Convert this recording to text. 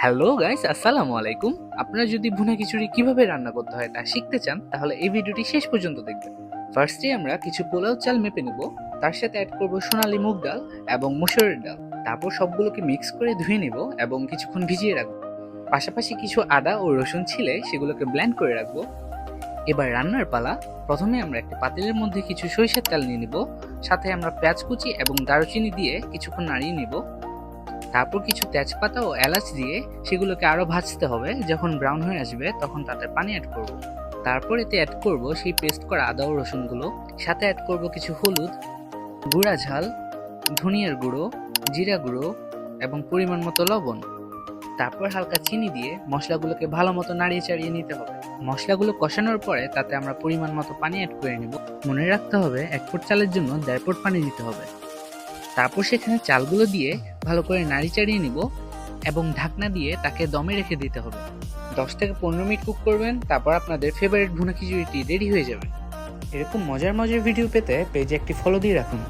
Hello guys, আসসালামু আলাইকুম। আপনারা যদি ভুনা খিচুড়ি কিভাবে রান্না করতে হয় তা শিখতে চান তাহলে এই ভিডিওটি শেষ পর্যন্ত দেখবেন। ফার্স্টে আমরা কিছু পোলাও চাল মেপে নেব, তার সাথে অ্যাড করব সোনালী মুগ ডাল এবং মসুরের ডাল। তারপর সবগুলোকে মিক্স করে ধুয়ে নেব এবং কিছুক্ষণ ভিজিয়ে রাখবো। পাশাপাশি কিছু আদা ও রসুন ছিলে সেগুলোকে ব্লেন্ড করে রাখবো। এবার রান্নার পালা। প্রথমে আমরা একটা পাতিলের মধ্যে কিছু সরিষার তেল নিয়ে নেব, সাথে আমরা পেঁয়াজ কুচি এবং দারুচিনি দিয়ে কিছুক্ষণ নাড়িয়ে নেব। তারপর কিছু তেজপাতা ও এলাচ দিয়ে সেগুলোকে আরো ভাজতে হবে। যখন ব্রাউন হয়ে আসবে তখন তাতে পানি অ্যাড করব। তারপর এতে অ্যাড করব সেই পেস্ট করা আদা ও রসুনগুলো, সাথে অ্যাড করব কিছু হলুদ, গুঁড়া ঝাল, ধনিয়ার গুঁড়ো, জিরা গুঁড়ো এবং পরিমাণ মতো লবণ। তারপর হালকা চিনি দিয়ে মশলাগুলোকে ভালো মতো নাড়িয়ে চাড়িয়ে নিতে হবে। মশলাগুলো কষানোর পরে তাতে আমরা পরিমাণ মতো পানি অ্যাড করে নেব। মনে রাখতে হবে 1 পট চালের জন্য 1.5 পট পানি দিতে হবে। তারপর সেখানে চালগুলো দিয়ে ভালো করে নাড়ি চাড়িয়ে নিব এবং ঢাকনা দিয়ে তাকে দমে রেখে দিতে হবে। 10 থেকে 15 মিনিট কুক করবেন, তারপর আপনাদের ফেভারিট ভুনা খিচুড়িটি রেডি হয়ে যাবে। এরকম মজার মজার ভিডিও পেতে পেজে একটি ফলো দিয়ে রাখুন।